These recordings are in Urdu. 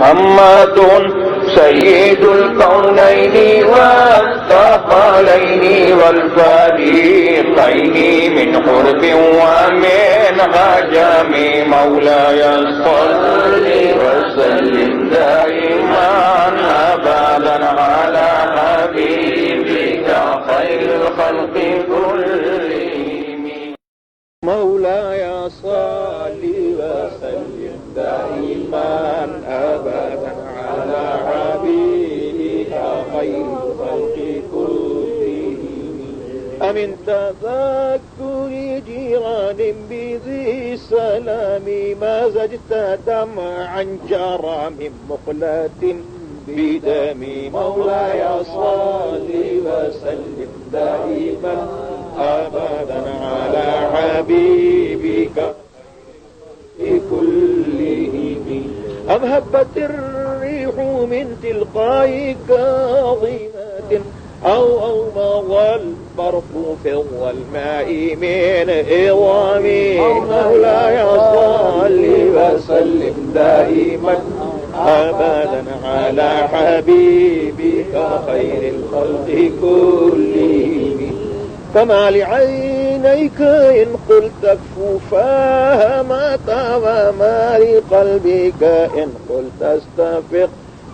محمد سيد الكونين والثقلين والفريقين من قرب ومن عجم. مولاي صل وسلم دائما أبدا على حبيبك خير الخلق كلهم. مولاي صل وسلم دائما أبدا على حبيبك خير الخلق كلهم. أمن تذكر جيران بذي السلام مزجت دمعا جرى من مقلة بدمي. مولاي صل وسلم دائما أبدا على حبيبك كلهم. أم هبت الريح من تلقاء كاظمة أو مضى البرق في الظلماء من عظام. مولاي صل وسلم دائما أبدا على حبيبك خير الخلق كلهم. فما لعينيك إن قلت كفوفاها متى وما لقلبك إن قلت استفق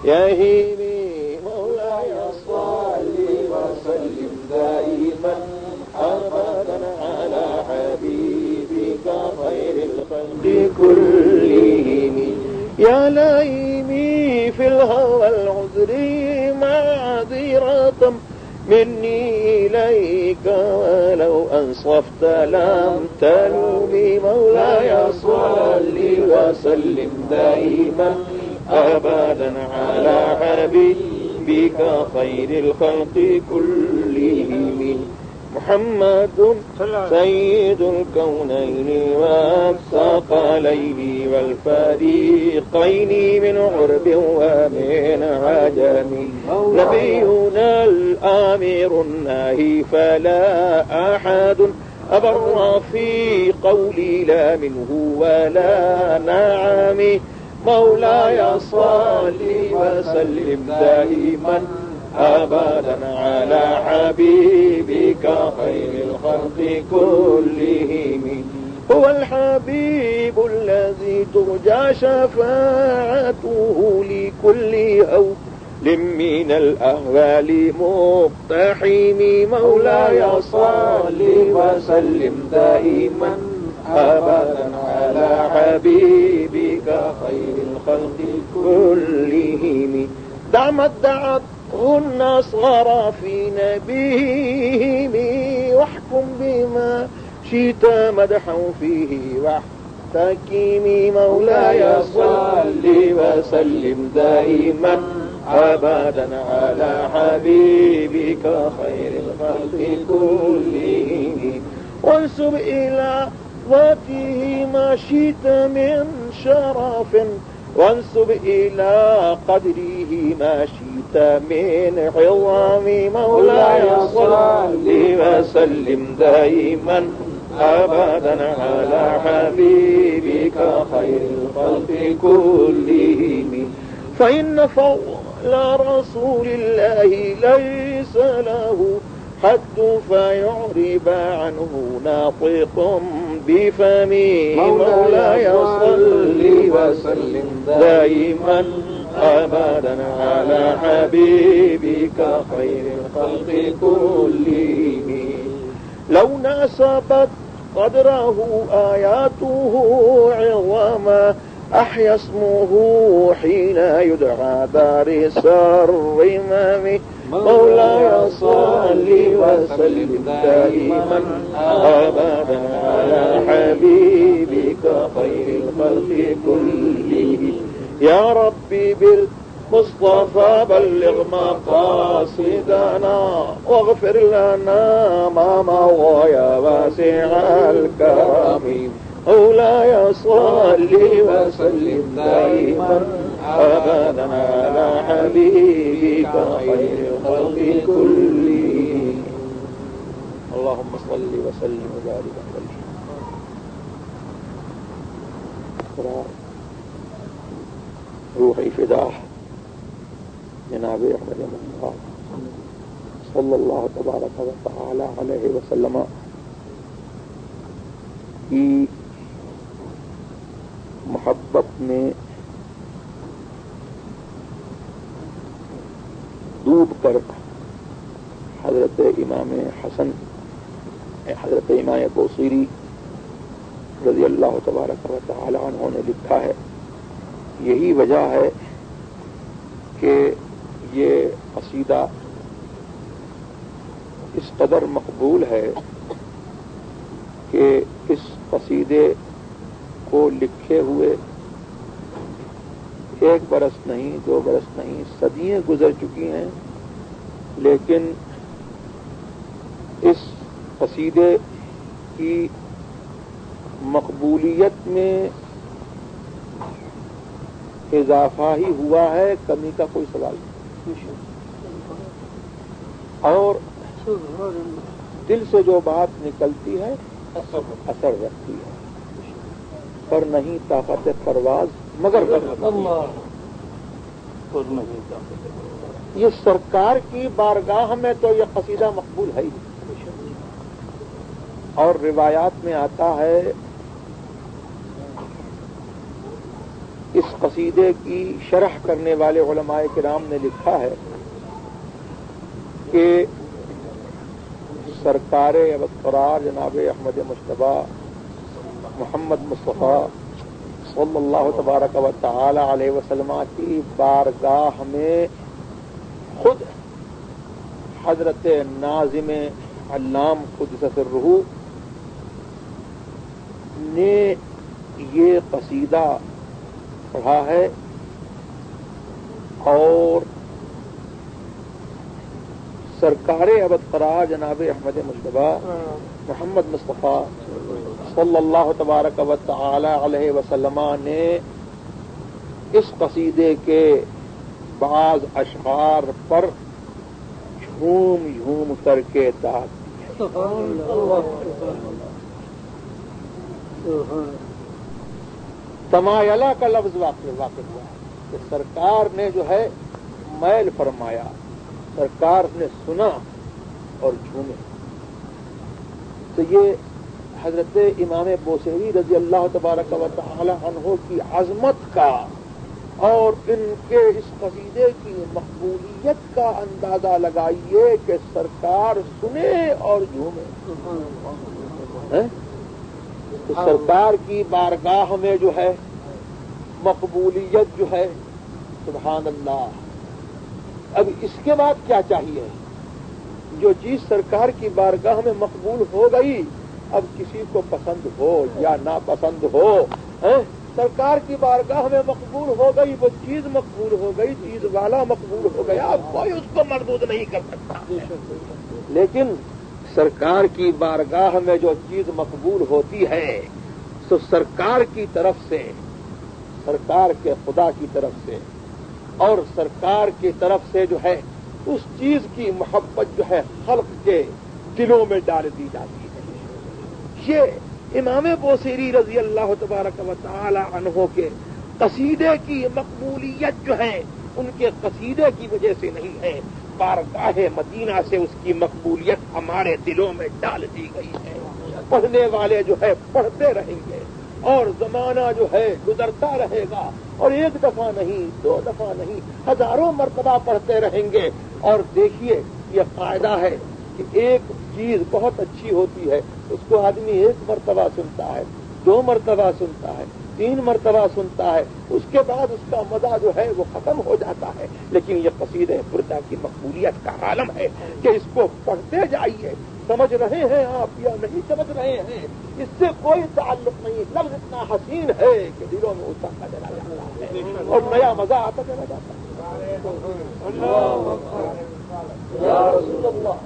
يهيمي. مولاي صل وسلم دائما أبدا على حبيبك خير الخلق كلهم. يا لئيمي في الهوى العذر معذرة مني إليك ولو أنصفت لم تلومي. مولاي صل وسلم دائما أبدا على حبيبك خير الخلق كلهم. محمد سيد الكونين والثقلين والفريقين من عرب ومن عجم. نبينا الآمر الناهي فلا أحد أبر في قولي لا منه ولا نعم. مولاي صل وسلم دائما أبدا على حبيبك خير الخلق كلهم. هو الحبيب الذي ترجى شفاعته لكل هول من الأهوال مقتحم. مولاي صل وسلم دائما أبدا على حبيبك خير الخلق كلهم. دعمت النصغر في نبيهم واحكم بما شئت مدحا فيه واحتكمي. مولاي صل وسلم دائما أبدا على حبيبك خير الخلق كلهم. وانسب إلى ذاته ما شئت من شرف وانسب إلى قدره ما شئت من عظام. مولاي صل وسلم دائما أبدا على حبيبك خير الخلق كلهم. فإن فضل رسول الله ليس له حد فيعرب عنه ناطق بفمي. مولاي صل وسلم دائما أبدا على حبيبك خير الخلق كلهم. لو ناسبت قدره آياته عظما أحيا اسمه حين يدعى دار الرمام. مولاي صل وسلم دائما أبدا على حبيبك خير الخلق كلهم. يا ربي بالمصطفى بلغ مقاصدنا واغفر لنا ما مضى يا واسع الكرم. مولاي صل وسلم دائما أبدا على حبيبك خير الخلق كلهم. اللهم صل وسلم وبارك عليه. روحی فدا جناب احمد مصطفیٰ صلی اللہ تبارک و تعالی علیہ وسلم کی محبت میں ڈوب کر حضرت امام حسن حضرت امام بوصیری رضی اللہ تبارک و تعالی عنہ نے لکھا ہے. یہی وجہ ہے کہ یہ قصیدہ اس قدر مقبول ہے کہ اس قصیدے کو لکھے ہوئے 1 برس نہیں 2 برس نہیں صدیاں گزر چکی ہیں، لیکن اس قصیدے کی مقبولیت میں اضافہ ہی ہوا ہے، کمی کا کوئی سوال نہیں. اور دل سے جو بات نکلتی ہے اثر رکھتی ہے، پر نہیں طاقت پرواز مگر یہ سرکار کی بارگاہ میں تو یہ قصیدہ مقبول ہے ہی. اور روایات میں آتا ہے اس قصیدے کی شرح کرنے والے علماء کرام نے لکھا ہے کہ سرکار ابدقرار جناب احمد مصطفیٰ محمد مصطفیٰ صلی اللہ تبارک و تعالی علیہ وسلم کی بارگاہ میں خود حضرت ناظم علام قدس سرہ نے یہ قصیدہ پڑھا ہے اور سرکار ابدقرار جناب احمد مصطفیٰ محمد مصطفیٰ صلی اللہ تبارک و تعالی علیہ وسلم نے اس قصیدے کے بعض اشعار پر جھوم جھوم کر کے داد تمایلہ کا لفظ واقع ہوا کہ سرکار نے جو ہے میل فرمایا، سرکار نے سنا اور جھومے. تو یہ حضرت امام بوصیری رضی اللہ تبارک و تعالی عنہ کی عظمت کا اور ان کے اس قصیدے کی مقبولیت کا اندازہ لگائیے کہ سرکار سنے اور جھومے. تو سرکار کی بارگاہ میں جو ہے مقبولیت جو ہے سبحان اللہ. اب اس کے بعد کیا چاہیے؟ جو چیز سرکار کی بارگاہ میں مقبول ہو گئی، اب کسی کو پسند ہو یا ناپسند ہو، سرکار کی بارگاہ میں مقبول ہو گئی، وہ چیز مقبول ہو گئی، چیز والا مقبول ہو گیا، اب کوئی اس کو مردود نہیں کر سکتا. لیکن سرکار کی بارگاہ میں جو چیز مقبول ہوتی ہے تو سرکار کی طرف سے، سرکار کے خدا کی طرف سے اور سرکار کی طرف سے جو ہے اس چیز کی محبت جو ہے خلق کے دلوں میں ڈال دی جاتی ہے. یہ امام بوصیری رضی اللہ تبارک و تعالی عنہ کے قصیدے کی مقبولیت جو ہے ان کے قصیدے کی وجہ سے نہیں ہے، بارگاہ مدینہ سے اس کی مقبولیت ہمارے دلوں میں ڈال دی گئی ہے. پڑھنے والے جو ہے پڑھتے رہیں گے اور زمانہ جو ہے گزرتا رہے گا، اور 1 دفعہ نہیں 2 دفعہ نہیں ہزاروں مرتبہ پڑھتے رہیں گے. اور دیکھیے یہ قاعدہ ہے کہ ایک چیز بہت اچھی ہوتی ہے، اس کو آدمی 1 مرتبہ سنتا ہے، 2 مرتبہ سنتا ہے، 3 مرتبہ سنتا ہے، اس کے بعد اس کا مزہ جو ہے وہ ختم ہو جاتا ہے. لیکن یہ قصیدہ بردہ کی مقبولیت کا عالم ہے کہ اس کو پڑھتے جائیے. سمجھ رہے ہیں آپ یا نہیں سمجھ رہے ہیں اس سے کوئی تعلق نہیں. لفظ اتنا حسین ہے کہ دلوں میں اترتا چلا جاتا ہے اور نیا مزہ آتا چلا جاتا ہے. یا رسول اللہ.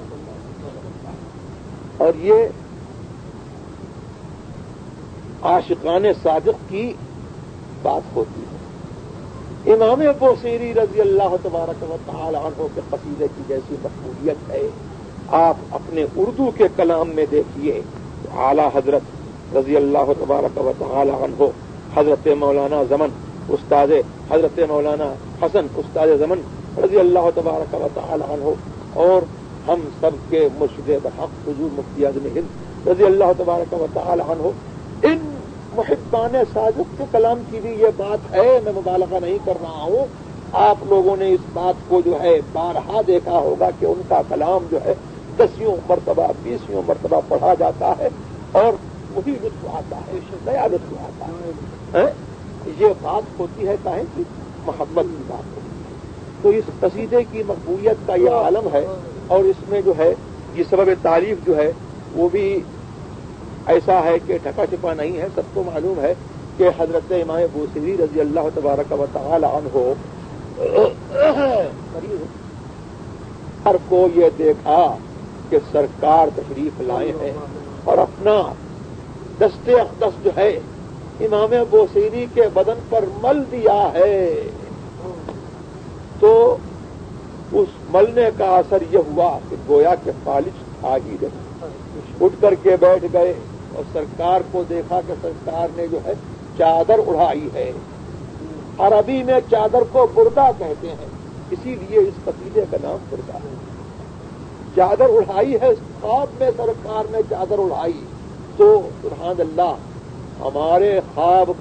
اور یہ عاشقان صادق کی بات ہوتی ہے. امام بوصیری رضی اللہ تبارک و تعالی عنہ کے قصیدے کی جیسی مقبولیت ہے آپ اپنے اردو کے کلام میں دیکھیے. اعلی حضرت رضی اللہ تبارک و تعالی عنہ حضرت مولانا زمن استاد حضرت مولانا حسن استاد زمن رضی اللہ تبارک و تعالی عنہ اور ہم سب کے مرشد بحق حضور مفتی اعظم ہند رضی اللہ تبارک و تعالی عنہ، ان محبان صادق کے کلام کی بھی یہ بات ہے، میں مبالغہ نہیں کر رہا ہوں۔ آپ لوگوں نے اس بات کو جو ہے بارہا دیکھا ہوگا کہ ان کا کلام جو ہے 10 مرتبہ 20 مرتبہ پڑھا جاتا ہے اور وہی لطف آتا ہے، نیا لطف آتا ہے۔ یہ بات ہوتی ہے کہیں کہ محبت کی بات ہوتی ہے۔ تو اس قصیدے کی مقبولیت کا یہ عالم ہے، اور اس میں جو ہے یہ سبب تعریف جو ہے وہ بھی ایسا ہے کہ ڈھکا چھپا نہیں ہے، سب کو معلوم ہے کہ حضرت امام بوصیری رضی اللہ تبارک و تعالی عنہ ہر کو یہ دیکھا کہ سرکار تشریف لائے ہیں اور اپنا دست اقدس جو ہے امام بوصیری کے بدن پر مل دیا ہے، تو اس ملنے کا اثر یہ ہوا کہ گویا کہ فالج تھا ہی نہیں، اٹھ کر کے بیٹھ گئے اور سرکار کو دیکھا کہ سرکار نے جو ہے چادر اڑائی ہے۔ عربی میں چادر کو بردہ کہتے ہیں، اسی لیے اس قصیدے کا نام بردہ ہے۔ چادر اڑائی ہے، خواب میں سرکار نے چادر اڑائی، تو سبحان اللہ ہمارے خواب،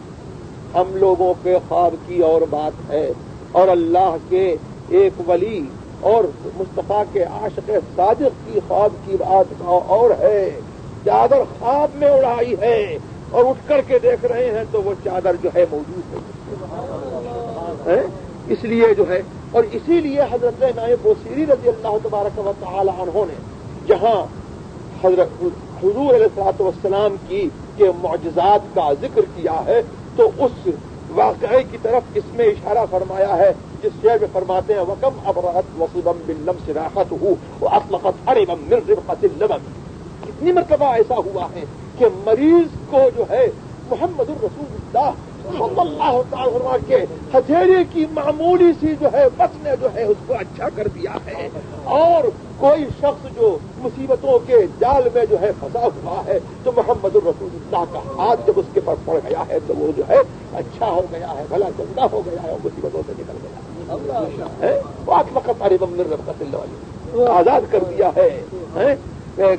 ہم لوگوں کے خواب کی اور بات ہے، اور اللہ کے ایک ولی اور مصطفیٰ کے عاشق صادق کی خواب کی بات اور ہے۔ چادر خواب میں اڑائی ہے اور اٹھ کر کے دیکھ رہے ہیں تو وہ چادر جو ہے موجود ہے، اس لیے جو ہے، اور اسی لیے حضرت امام بوصیری رضی اللہ تبارک و تعالی عنہ نے جہاں حضرت حضور علیہ الصلوۃ والسلام کی کے معجزات کا ذکر کیا ہے تو اس واقعے کی طرف اس میں اشارہ فرمایا ہے جس شعر میں فرماتے ہیں وَكَمْ أَبْرَأَتْ وَصِبًا بِاللَّمْسِ رَاحَتُهُ وَأَطْلَقَتْ حَرِبًا مِّن رِّبْقَةِ اللَّبَنِ۔ کتنی مرتبہ ایسا ہوا ہے کہ مریض کو جو ہے محمد الرسول اللہ صلی اللہ تعالی وسلم کے ہتھیلی کی معمولی سی جو ہے بس نے جو ہے اس کو اچھا کر دیا ہے، اور کوئی شخص جو مصیبتوں کے جال میں جو ہے پھنسا ہوا ہے تو محمد الرسول اللہ کا ہاتھ جب اس کے پر پڑ گیا ہے تو وہ جو ہے اچھا ہو گیا ہے، بھلا چنگا ہو گیا ہے اور مصیبتوں سے نکل گیا ہے۔ بات وقت آزاد کر دیا ہے،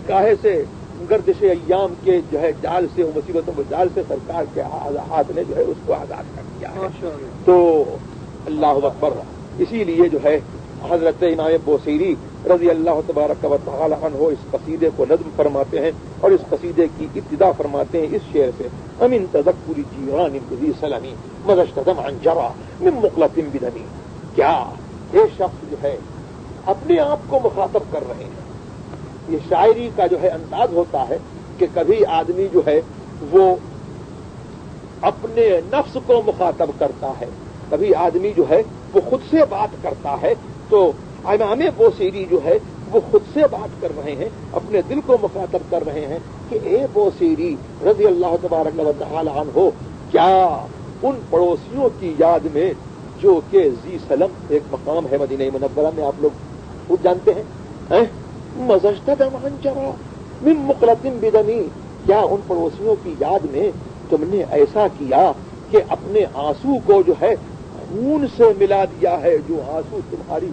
کاہے سے گردش ایام کے جو ہے جال سے، مصیبتوں کے جال سے سرکار کے ہاتھ نے جو ہے اس کو آزاد کر دیا ہے۔ تو اللہ اکبر، اسی لیے جو ہے حضرت امام بوصیری رضی اللہ تبارک و تعالی عنہ اس قصیدے کو نظم فرماتے ہیں اور اس قصیدے کی ابتدا فرماتے ہیں اس شعر سے امن تذکر جیران بذی سلمی مذشتدم عن جرا من مقلت بدمی۔ کیا یہ شخص جو ہے اپنے آپ کو مخاطب کر رہے ہیں، یہ شاعری کا جو ہے انداز ہوتا ہے کہ کبھی آدمی جو ہے وہ اپنے نفس کو مخاطب کرتا ہے، کبھی آدمی جو ہے وہ خود سے بات کرتا ہے، تو امام بوصیری جو ہے وہ خود سے بات کر رہے ہیں، اپنے دل کو مخاطب کر رہے ہیں کہ اے بوصیری رضی اللہ تبارک و تعالی عنہ، کیا ان پڑوسیوں کی یاد میں جو کہ ذی سلم ایک مقام ہے مدینہ منورہ میں، آپ لوگ خود جانتے ہیں، مذشتدم عن جرا من مقلت بدمی، کیا ان پڑوسیوں کی یاد میں تم نے ایسا کیا کہ اپنے آنسو کو جو ہے خون سے ملا دیا ہے، جو آنسو تمہاری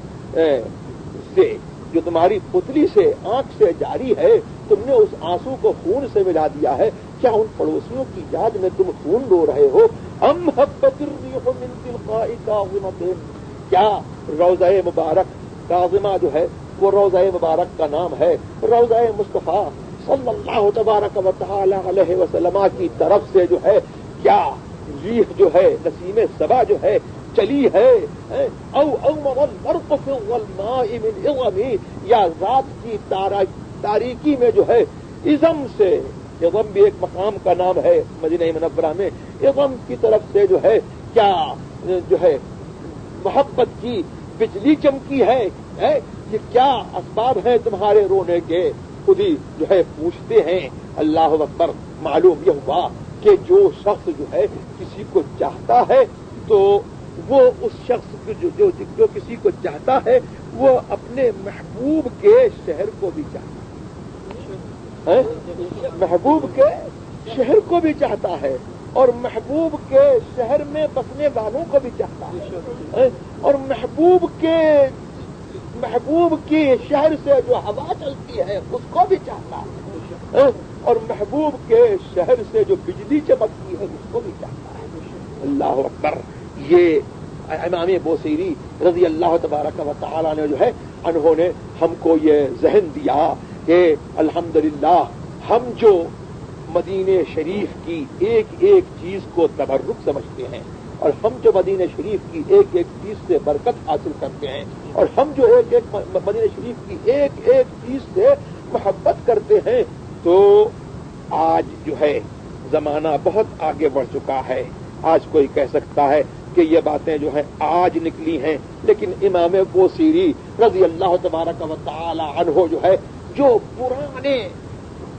سے جو تمہاری پتلی سے آنکھ سے جاری ہے تم نے اس آنسو کو خون سے ملا دیا ہے، کیا ان پڑوسیوں کی یاد میں تم خون رو رہے ہو؟ ام حبت الریح من تلقاء کاظمۃ، کیا روضہ مبارک کاظمہ جو ہے وہ روضہ مبارک کا نام ہے، روضہ مصطفیٰ صلی اللہ تبارک و تعالی علیہ وسلم کی طرف سے جو ہے کیا ریح جو ہے نسیم صبا جو ہے چلی ہے، او امر البرق فی الظلماء من عظمی، یا ذات کی تاریکی میں جو ہے عظم سے، عظم بھی ایک مقام کا نام ہے مدینہ منورہ میں، عظم کی طرف سے جو ہے کیا جو ہے محبت کی بجلی چمکی ہے، یہ کیا اسباب ہیں تمہارے رونے کے؟ خود ہی جو ہے پوچھتے ہیں۔ اللہ اکبر، معلوم یہ ہوا کہ جو شخص جو ہے کسی کو چاہتا ہے تو وہ اس شخص جو کسی کو چاہتا ہے وہ اپنے محبوب کے شہر کو بھی چاہتا ہے، محبوب کے شہر کو بھی چاہتا ہے، اور محبوب کے شہر میں بسنے والوں کو بھی چاہتا ہے اور محبوب کے شہر سے جو ہوا چلتی ہے اس کو بھی چاہتا ہے اور محبوب کے شہر سے جو بجلی چمکتی ہے اس کو بھی چاہتا ہے. اللہ اکبر. یہ امام بوصیری رضی اللہ تبارک و تعالی نے جو ہے انہوں نے ہم کو یہ ذہن دیا کہ الحمدللہ ہم جو مدینہ شریف کی ایک ایک چیز کو تبرک سمجھتے ہیں اور ہم جو مدینہ شریف کی ایک ایک چیز سے برکت حاصل کرتے ہیں اور ہم جو ایک ایک مدینہ شریف کی ایک ایک چیز سے محبت کرتے ہیں تو آج جو ہے زمانہ بہت آگے بڑھ چکا ہے. آج کوئی کہہ سکتا ہے کہ یہ باتیں جو ہیں آج نکلی ہیں لیکن امام بوصیری رضی اللہ تبارک و تعالی عنہ جو ہے جو پرانے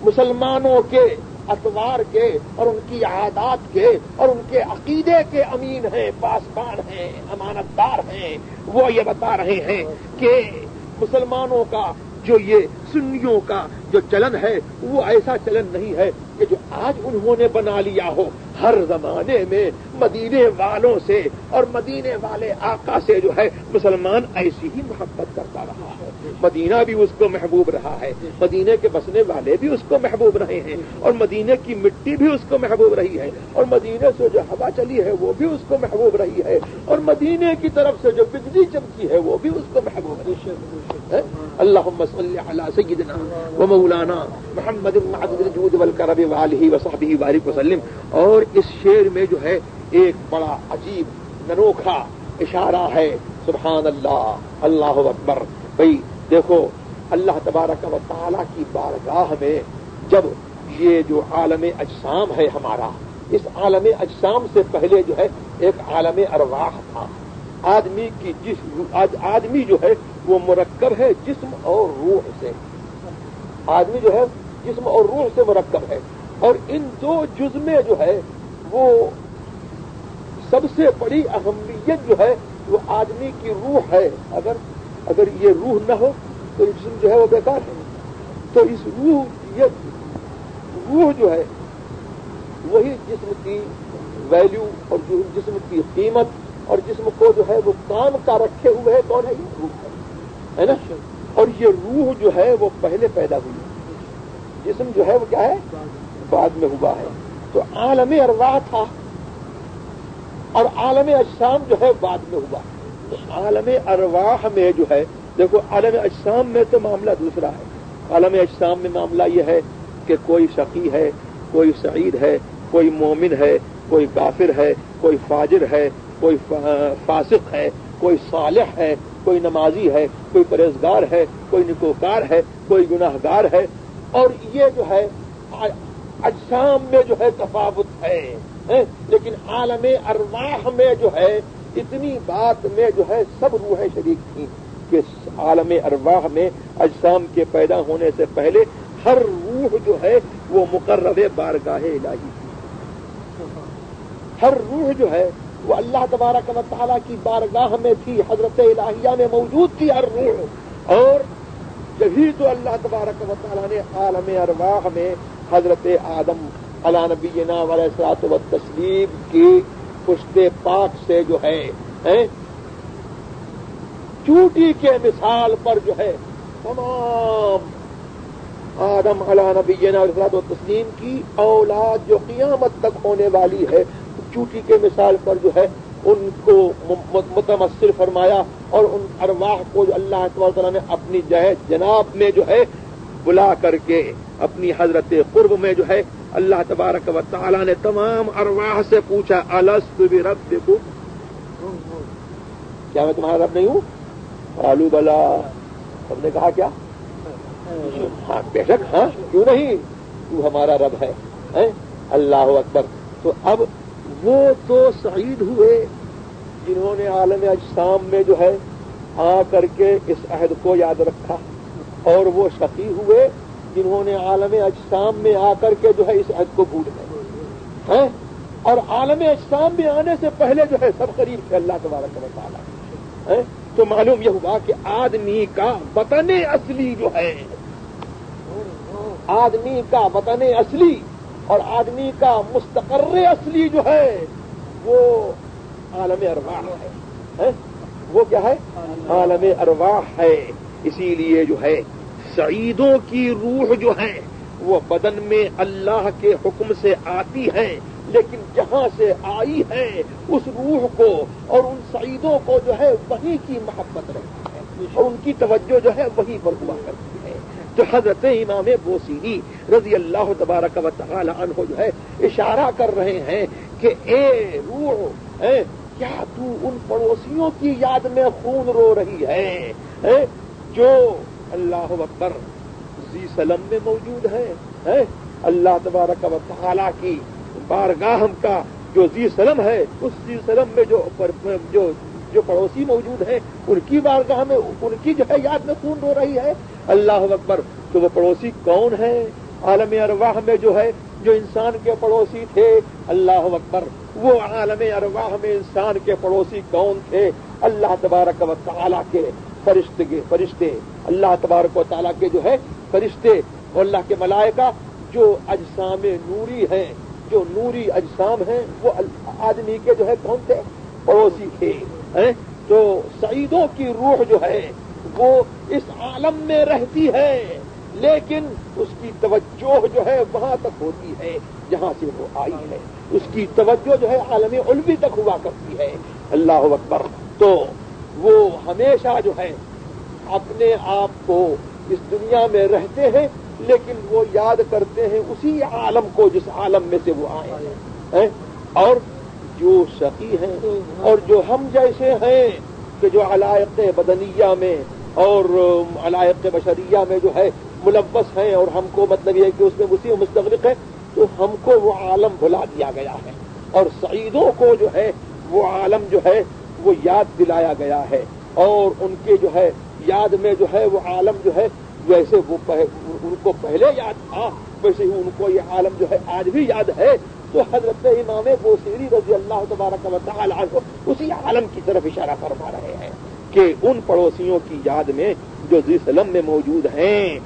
مسلمانوں کے اطوار کے اور ان کی عادات کے اور ان کے عقیدے کے امین ہیں، پاسبان ہیں، امانت دار ہیں. وہ یہ بتا رہے ہیں کہ مسلمانوں کا جو یہ سنیوں کا جو چلن ہے وہ ایسا چلن نہیں ہے کہ جو آج انہوں نے بنا لیا ہو. ہر زمانے میں مدینے والوں سے اور مدینے والے آقا سے جو ہے مسلمان ایسی ہی محبت کرتا رہا ہے. مدینہ بھی اس کو محبوب رہا ہے، مدینے کے بسنے والے بھی اس کو محبوب رہے ہیں اور مدینے کی مٹی بھی اس کو محبوب رہی ہے اور مدینے سے جو ہوا چلی ہے وہ بھی اس کو محبوب رہی ہے اور مدینے کی طرف سے جو بجلی چمکی ہے وہ بھی اس کو محبوب رہی ہے. اللہم صلی علی سیدنا و مولانا محمد معدد الجود والکرم وآلہ وصحبہ وبارک وسلم. اور اس شعر میں جو ہے ایک بڑا عجیب انوکھا اشارہ ہے. سبحان اللہ، اللہ اکبر. بھئی دیکھو اللہ تبارک و تعالی کی بارگاہ میں جب یہ جو عالم اجسام ہے ہمارا، اس عالم اجسام سے پہلے جو ہے ایک عالم ارواح تھا. آدمی جو ہے وہ مرکب ہے جسم اور روح سے. آدمی جو ہے جسم اور روح سے مرکب ہے اور ان دو جز میں جو ہے وہ سب سے بڑی اہمیت جو ہے وہ آدمی کی روح ہے. اگر یہ روح نہ ہو تو جسم جو ہے وہ بیکار ہے. تو اس روح جو ہے وہی جسم کی ویلیو اور جسم کی قیمت اور جسم کو جو ہے وہ کام کا رکھے ہوئے ہے. کون ہے؟ یہ روح ہے نا. اور یہ روح جو ہے وہ پہلے پیدا ہوئی ہے، جسم جو ہے وہ کیا ہے؟ بعد میں ہوا ہے. تو عالم ارواح تھا اور عالم اجسام جو ہے بعد میں ہوا. تو عالم ارواح میں جو ہے دیکھو عالم اجسام میں تو معاملہ دوسرا ہے. عالم اجسام میں معاملہ یہ ہے کہ کوئی شقی ہے، کوئی سعید ہے، کوئی مومن ہے، کوئی کافر ہے، کوئی فاجر ہے، کوئی فاسق ہے، کوئی صالح ہے، کوئی نمازی ہے، کوئی پرہیزگار ہے، کوئی نیکوکار ہے، کوئی گناہگار ہے. اور یہ جو ہے اجسام میں جو ہے تفاوت ہے لیکن عالم ارواح میں جو ہے اتنی بات میں جو ہے سب روحیں شریک تھیں کہ عالم ارواح میں اجسام کے پیدا ہونے سے پہلے ہر روح جو ہے وہ مقرب بارگاہ الہی تھی. ہر روح جو ہے وہ اللہ تبارک و تعالیٰ کی بارگاہ میں تھی، حضرت الہیہ میں موجود تھی ہر روح. اور جبھی تو اللہ تبارک و تعالیٰ نے عالم ارواح میں حضرت آدم علی نبینا علیہ الصلوۃ والتسلیم کی پشت پاک سے جو ہے چوٹی کے مثال پر جو ہے تمام آدم علی نبینا علیہ الصلوۃ والتسلیم کی اولاد جو قیامت تک ہونے والی ہے چوٹی کے مثال پر جو ہے ان کو متمثل فرمایا اور ان ارواح کو جو اللہ تعالیٰ نے اپنی جناب میں جو ہے بلا کر کے اپنی حضرت قرب میں جو ہے اللہ تبارک و تعالیٰ نے تمام ارواح سے پوچھا الست بربکم، کیا میں تمہارا رب نہیں ہوں؟ قالوا بلا، سب نے کہا کیا؟ ہاں بے شک، ہاں کیوں نہیں، تو ہمارا رب ہے. اللہ اکبر. تو اب وہ تو سعید ہوئے جنہوں نے عالم اجسام میں جو ہے آ کر کے اس عہد کو یاد رکھا، اور وہ شقی ہوئے جنہوں نے عالم اجسام میں آ کر کے جو ہے اس عہد کو بھول گئے. اور عالم اجسام میں آنے سے پہلے جو ہے سب قریب تھے اللہ تبارک و تعالیٰ. تو معلوم یہ ہوا کہ آدمی کا وطن اصلی جو ہے، آدمی کا وطن اصلی اور آدمی کا مستقر اصلی جو ہے وہ عالم ارواح ہے. وہ کیا ہے؟ عالم ارواح ہے. اسی لیے جو ہے سعیدوں کی روح جو ہے وہ بدن میں اللہ کے حکم سے آتی ہے، لیکن جہاں سے آئی ہے اس روح کو اور ان سعیدوں کو جو ہے وہیں کی محبت رہتی ہے اور ان کی توجہ جو ہے وہیں پر ہوا کرتی ہے. تو حضرت امام بوسیری رضی اللہ تبارک و تعالی عنہ جو ہے اشارہ کر رہے ہیں کہ اے روح، کیا تو ان پڑوسیوں کی یاد میں خون رو رہی ہے جو اللہ اکبر ذی سلم میں موجود ہے. اللہ تبارک و تعالی کی بارگاہ کا جو ذی سلم ہے، اس ذی سلم میں جو پڑوسی موجود ہیں ان کی بارگاہ میں ان کی جو ہے یاد میں خون رو رہی ہے. اللہ اکبر. تو وہ پڑوسی کون ہے؟ عالم ارواح میں جو ہے جو انسان کے پڑوسی تھے، اللہ اکبر، وہ عالم ارواح میں انسان کے پڑوسی کون تھے؟ اللہ تبارک و تعالیٰ کے فرشتے، اللہ تبارک و تعالیٰ کے جو ہے فرشتے اور اللہ کے ملائکہ جو اجسام نوری ہیں، جو نوری اجسام ہیں، وہ آدمی کے جو ہے کون تھے؟ پڑوسی تھے. تو سعیدوں کی روح جو ہے وہ اس عالم میں رہتی ہے، لیکن اس کی توجہ جو ہے وہاں تک ہوتی ہے جہاں سے وہ آئی ہے. اس کی توجہ جو ہے عالم علوی تک ہوا کرتی ہے. اللہ اکبر. تو وہ ہمیشہ جو ہے اپنے آپ کو اس دنیا میں رہتے ہیں، لیکن وہ یاد کرتے ہیں اسی عالم کو جس عالم میں سے وہ آئے ہیں. اور جو شقی ہیں اور جو ہم جیسے ہیں کہ جو علائق بدنیہ میں اور علائق بشریہ میں جو ہے ملوث ہیں اور ہم کو مطلب یہ ہے کہ اس میں اسی مستغرق ہے، تو ہم کو وہ عالم بھلا دیا گیا ہے اور سعیدوں کو جو ہے وہ عالم جو ہے وہ یاد دلایا گیا ہے. اور ان کے جو ہے یاد میں جو ہے وہ عالم جو ہے ویسے وہ ان کو پہلے یاد تھا ویسے ہی ان کو یہ عالم جو ہے آج بھی یاد ہے. تو حضرت امام بوسیری رضی اللہ تبارک و تعالی عنہ اسی عالم کی طرف اشارہ فرما رہے ہیں کہ ان پڑوسیوں کی یاد میں جو ذی سلم میں موجود ہیں،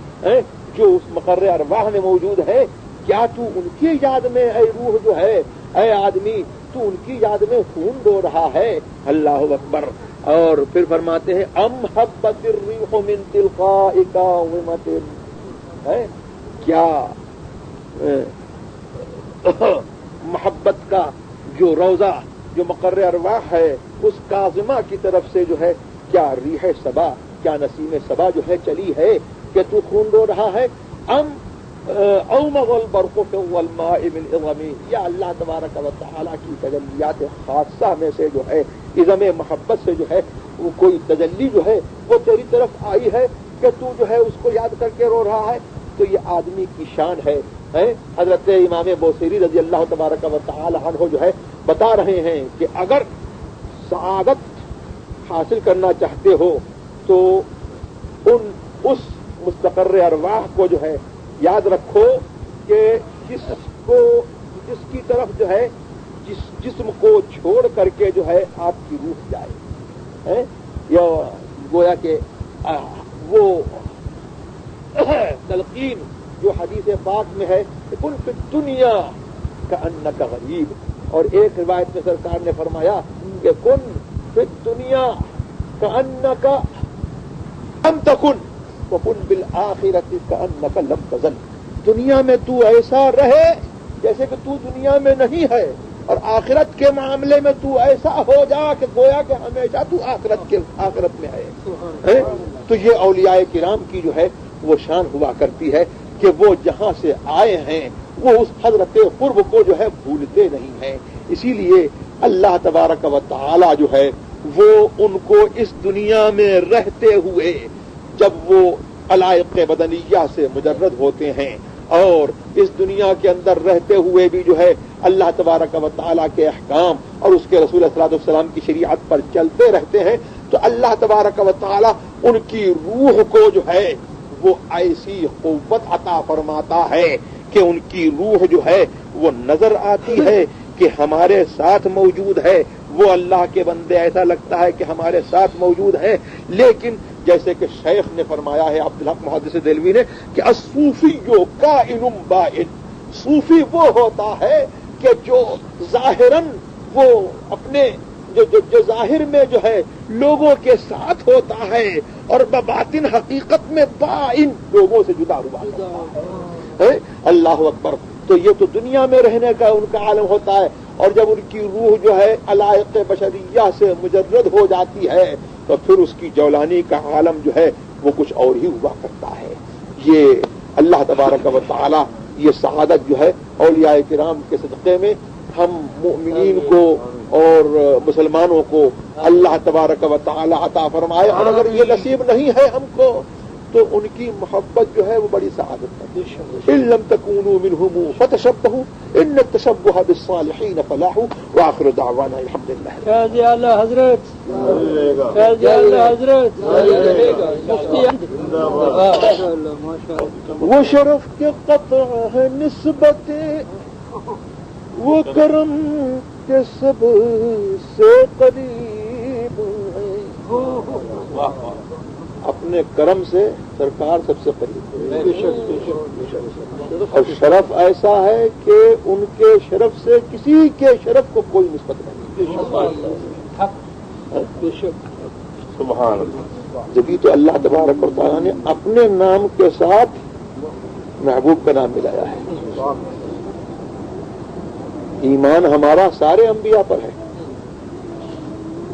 جو اس مقر ارواح میں موجود ہے، کیا تو ان کی یاد میں اے روح جو ہے، اے آدمی، تو ان کی یاد میں خون رو رہا ہے؟ اللہ اکبر. اور پھر فرماتے ہیں ام حبت الریح من تلقاء قاومۃ، کیا محبت کا جو روضہ جو مقر ارواح ہے اس کاظمہ کی طرف سے جو ہے کیا ریح صبا، کیا نسیم صبا جو ہے چلی ہے کہ تو خون رو رہا ہے؟ ام اومغ البرق فی الظلماء من عظمی، یا اللہ تبارک و تعالیٰ کی تجلیات خاصہ میں سے جو ہے عظم محبت سے جو ہے وہ کوئی تجلی جو ہے وہ تیری طرف آئی ہے کہ تو جو ہے اس کو یاد کر کے رو رہا ہے؟ تو یہ آدمی کی شان ہے. حضرت امام بوسیری رضی اللہ تبارک و تعالی عنہ جو ہے بتا رہے ہیں کہ اگر سعادت حاصل کرنا چاہتے ہو تو اس مستقر ارواح کو جو ہے یاد رکھو کہ جس کی طرف جو ہے جس جسم کو چھوڑ کر کے جو ہے آپ کی روح جائے، یا گویا کہ وہ تلقین جو حدیث پاک میں ہے کہ کن فی الدنیا کأنک غریب، اور ایک روایت میں سرکار نے فرمایا کہ کن فی الدنیا کأنک لم تکن وکن بالآخرۃ کأنک لم تزل. دنیا میں تو ایسا رہے جیسے کہ تو دنیا میں نہیں ہے، اور آخرت کے معاملے میں تو ایسا ہو جا کہ گویا کہ ہمیشہ تو آخرت میں ہے. تو یہ اولیاء کرام کی جو ہے وہ شان ہوا کرتی ہے کہ وہ جہاں سے آئے ہیں وہ اس حضرت قرب کو جو ہے بھولتے نہیں ہیں. اسی لیے اللہ تبارک و تعالی جو ہے وہ ان کو اس دنیا میں رہتے ہوئے جب وہ علائق بدنیہ سے مجرد ہوتے ہیں اور اس دنیا کے اندر رہتے ہوئے بھی جو ہے اللہ تبارک و تعالیٰ کے احکام اور اس کے رسول صلی اللہ علیہ وسلم کی شریعت پر چلتے رہتے ہیں، تو اللہ تبارک و تعالیٰ ان کی روح کو جو ہے وہ ایسی قوت عطا فرماتا ہے کہ ان کی روح جو ہے وہ نظر آتی ہے کہ ہمارے ساتھ موجود ہے. وہ اللہ کے بندے ایسا لگتا ہے کہ ہمارے ساتھ موجود ہے، لیکن جیسے کہ شیخ نے فرمایا ہے عبدالحق محدث دہلوی نے کہ الصوفی کائن بائن، صوفی وہ ہوتا ہے کہ جو ظاہراً وہ اپنے جو ظاہر میں جو ہے لوگوں کے ساتھ ہوتا ہے اور بباطن حقیقت میں ان لوگوں سے جدا ہوا ہے. اللہ اکبر. تو یہ تو دنیا میں رہنے کا ان کا عالم ہوتا ہے، اور جب ان کی روح جو ہے علائق بشریہ سے مجرد ہو جاتی ہے تو پھر اس کی جولانی کا عالم جو ہے وہ کچھ اور ہی ہوا کرتا ہے. یہ اللہ تبارک و تعالی یہ سعادت جو ہے اولیاء کرام کے صدقے میں ہم مؤمنین کو اور مسلمانوں کو اللہ تبارک و تعالی عطا فرمائے. اور اگر یہ نصیب نہیں ہے ہم کو تو ان کی محبت جو ہے وہ بڑی سعادت ہے. ان لم تكونوا منهم فتشبهوا ان التشبه بالصالحين فلاح. واخر دعوانا الحمد لله. فیض اعلی حضرت، فیض اعلی حضرت، وہ شرف کے قطع ہے نسبت وہ کرم کے سب سے قریب ہے. اپنے کرم سے سرکار سب سے قریب ہے. اور شرف ایسا ہے کہ ان کے شرف سے کسی کے شرف کو کوئی نسبت نہیں. سبحان اللہ. جبھی تو اللہ تبارک و تعالیٰ نے اپنے نام کے ساتھ محبوب کا نام ملایا ہے. ایمان ہمارا سارے انبیاء پر ہے،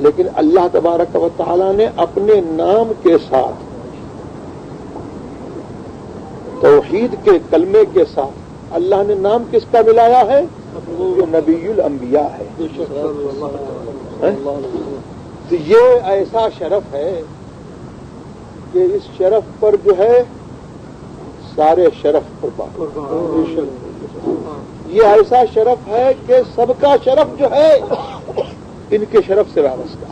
لیکن اللہ تبارک و تعالیٰ نے اپنے نام کے ساتھ توحید کے کلمے کے ساتھ اللہ نے نام کس کا ملایا ہے؟ جو نبی الانبیاء ہے. تو یہ ایسا شرف ہے کہ اس شرف پر جو ہے سارے شرف قربان. یہ ایسا شرف ہے کہ سب کا شرف جو ہے ان کے شرف سے وابستہ.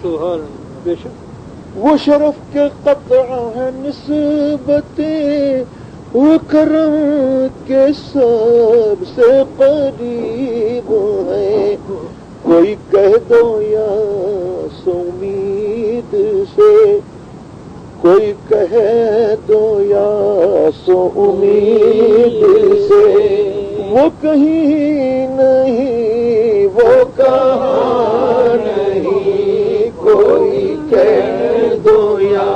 وہ شرف کے قطع ہے نسبتیں وہ کرم کے سب سے قریب ہے. کوئی کہہ دو یا امید سے، کوئی کہہ دو یا امید سے، وہ کہیں نہیں وہ کہاں نہیں. کوئی کہہ دو یا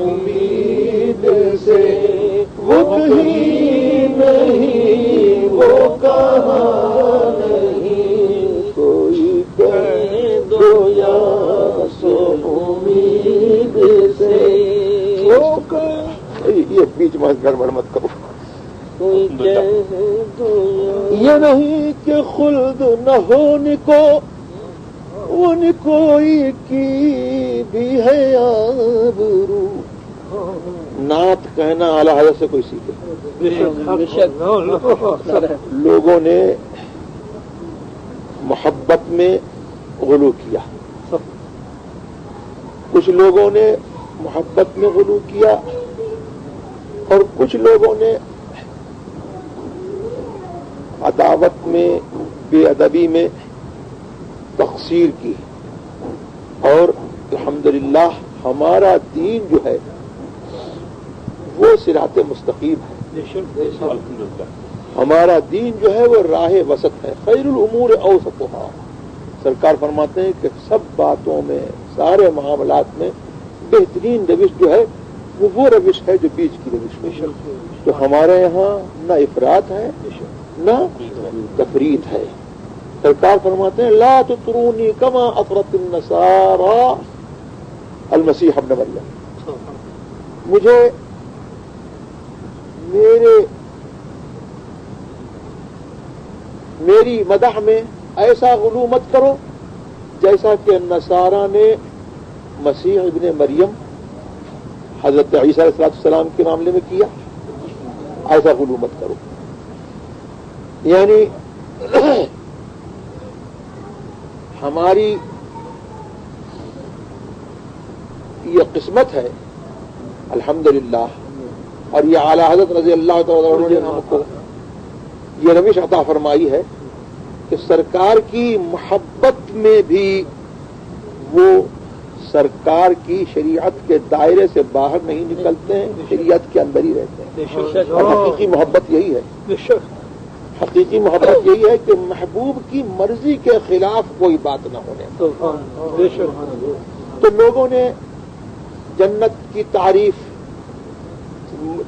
امید سے، وہ کہیں نہیں وہ کہاں نہیں. کوئی کہہ دو یا امید سے. یہ بیچ میں گڑبڑ مت کرو. یہ نہیں کہ خلد نہ ہونے کو ان کوئی کی بھی ہے آبرو. نعت کہنا اعلی حضرت سے کوئی سیکھے. لوگوں نے محبت میں غلو کیا، کچھ لوگوں نے محبت میں غلو کیا اور کچھ لوگوں نے عداوت میں بے ادبی میں تقصیر کی. اور الحمدللہ ہمارا دین جو ہے وہ صراط مستقیم ہے. ہمارا دین جو ہے وہ راہ وسط ہے. خیر الامور اوسطھا. سرکار فرماتے ہیں کہ سب باتوں میں سارے معاملات میں بہترین روش جو ہے وہ روش ہے جو بیچ کی روش ہے. تو ہمارے یہاں نہ افراط ہے نہ تفریط ہے. سرکار فرماتے ہیں لا تطرونی کما اطرت النصارى المسیح ابن مریم. مجھے میری مدح میں ایسا غلو مت کرو جیسا کہ نصارہ نے مسیح ابن مریم حضرت عیسیٰ علیہ السلام کے معاملے میں کیا. ایسا غلو مت کرو. یعنی ہماری یہ قسمت ہے الحمدللہ، اور یہ اعلیٰ حضرت رضی اللہ تعالیٰ عنہ نے ہم کو یہ روش عطا فرمائی ہے کہ سرکار کی محبت میں بھی وہ سرکار کی شریعت کے دائرے سے باہر نہیں نکلتے ہیں، شریعت کے اندر ہی رہتے ہیں. اور حقیقی محبت یہی ہے. حقیقی محبت یہی ہے کہ محبوب کی مرضی کے خلاف کوئی بات نہ ہونے. تو لوگوں نے جنت کی تعریف،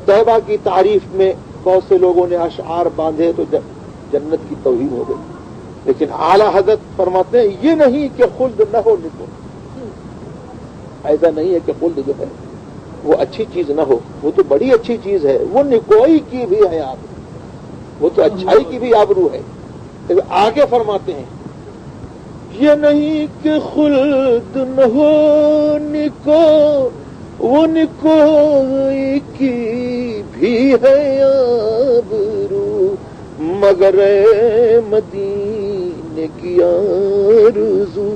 طیبہ کی تعریف میں بہت سے لوگوں نے اشعار باندھے تو جنت کی توہین ہو گئی. لیکن اعلیٰ حضرت فرماتے ہیں یہ نہیں کہ خلد نہ ہو نکو، ایسا نہیں ہے کہ خلد جو ہے وہ اچھی چیز نہ ہو، وہ تو بڑی اچھی چیز ہے، وہ نکوئی کی بھی ہے آبرو، وہ تو اچھائی کی بھی آبرو ہے. آگے فرماتے ہیں یہ نہیں کہ خلد نہ ہو نکو، وہ نکوئی کی بھی ہے آبرو، مگر مدینے کی آرزو،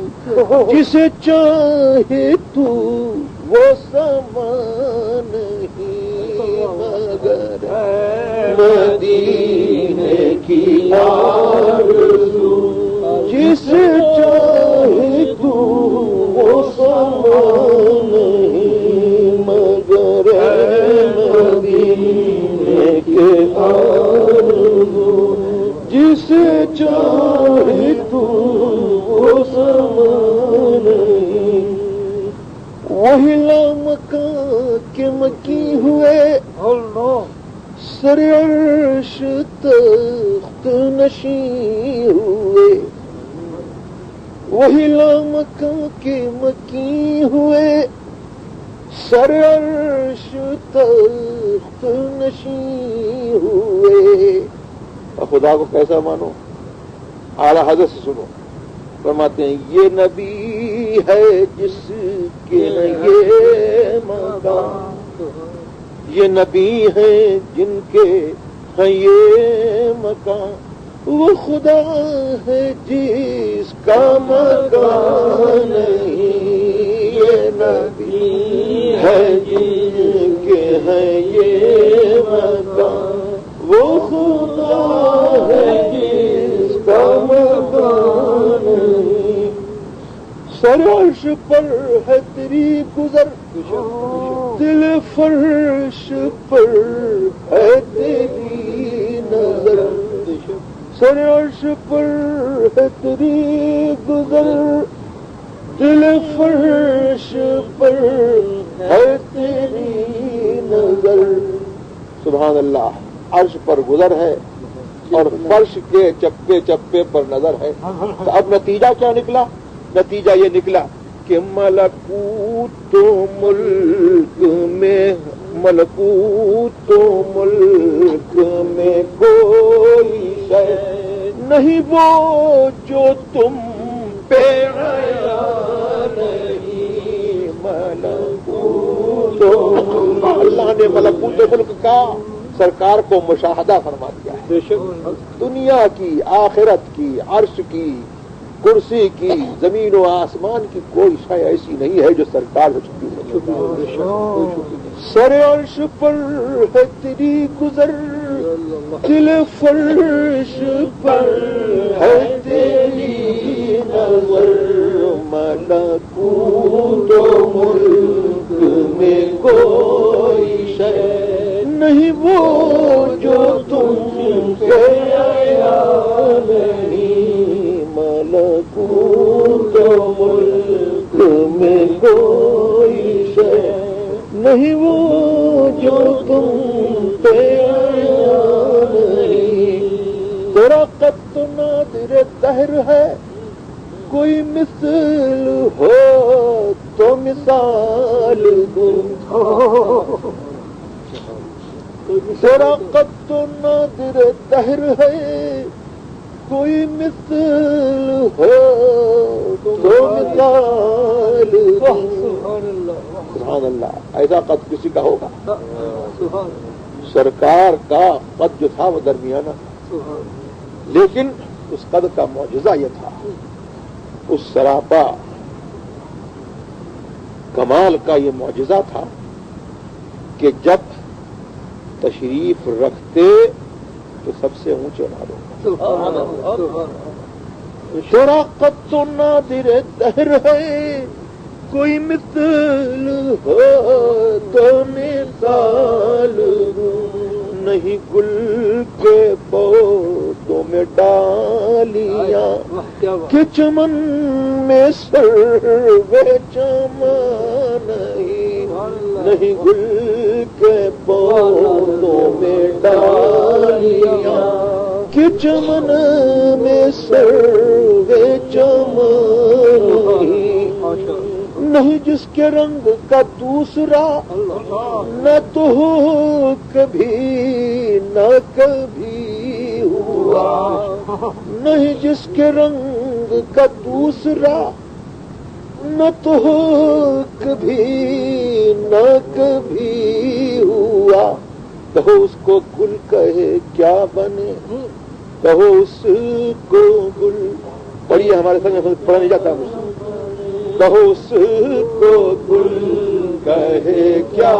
جسے چاہے تو وہ سامان نہیں، مگر مدینے کی آرزو، جسے چاہے تو وہ سامان نہیں، مگر مدینے کے آرزو، جسے چاہے تو وہ سامان نہیں. وہی لامکاں کے مکی ہوئے سر عرش تخت نشیں ہوئے، وہی لامکاں کے مکی ہوئے سر عرش تخت نشیں ہوئے. خدا کو کیسا مانو؟ اعلیٰ حضرت سے سنو. فرماتے ہیں یہ نبی ہے جس کے یہ مقام، یہ نبی ہیں جن کے ہیں یہ مقام، وہ خدا ہے جس کا مکان نہیں. یہ نبی ہے جن کے ہیں یہ مقام، وہ خدا ہے جس کا مکان نہیں. سر عرش پر ہے تیری گزر، دل فرش پر ہے تیری نظر، سر عرش پر ہے تیری گزر، دل فرش پر ہے تیری نظر. سبحان اللہ. عرش پر گزر ہے اور فرش کے چپے چپے پر نظر ہے. تو اب نتیجہ کیا نکلا؟ نتیجہ یہ نکلا کہ ملکوت ملک میں، ملکوت ملک میں کوئی شے نہیں وہ جو تم پہ آیا نہیں. ملکوت، اللہ نے ملکوت ملک کا سرکار کو مشاہدہ فرما دیا ہے. دنیا کی، آخرت کی، عرش کی، کرسی کی، زمین و آسمان کی کوئی شے ایسی نہیں ہے جو سرکار ہو چکی ہے. سر عرش پر ہے تیری گزر، دل فرش پر ہے تیری نظر، ملکوت ملک میں کوئی شے نہیں وہ جو تم سے آیا نہیں. ملکوت ملک میں کوئی شے نہیں وہ جو تم پہ آیا نہیں. تیرا قد تو نادر دہر ہے، کوئی مثل ہو تو مثال دوں. تیرا قد تو نادر دہر ہے، کوئی مثل ہو تو مثال دوں. سبحان اللہ. ایسا قد کسی کا ہوگا؟ سرکار کا قد جو تھا وہ درمیانہ، لیکن اس قد کا معجزہ یہ تھا، اس سراپا کمال کا یہ معجزہ تھا کہ جب تشریف رکھتے تو سب سے اونچے نالوں. تیرا قد تو نادر دہر ہے، کوئی مثل ہو تو مثال دوں. نہیں گل کے پود میں ڈالیاں کیا بات کہ چمن میں سروے چمن نہیں گل کے پودوں میں ڈالیاں کہ چمن میں سروے چمن نہیں جس کے رنگ کا دوسرا نہ تو کبھی نہ کبھی ہوا نہیں جس کے رنگ کا دوسرا نہ تو کبھی نہ کبھی ہوا کہو اس کو گل کہے کیا بنے کہو اس کو گل پڑھیے ہمارے سنگ پڑھا نہیں جاتا مجھ سے کہو اس کو گل کہے کیا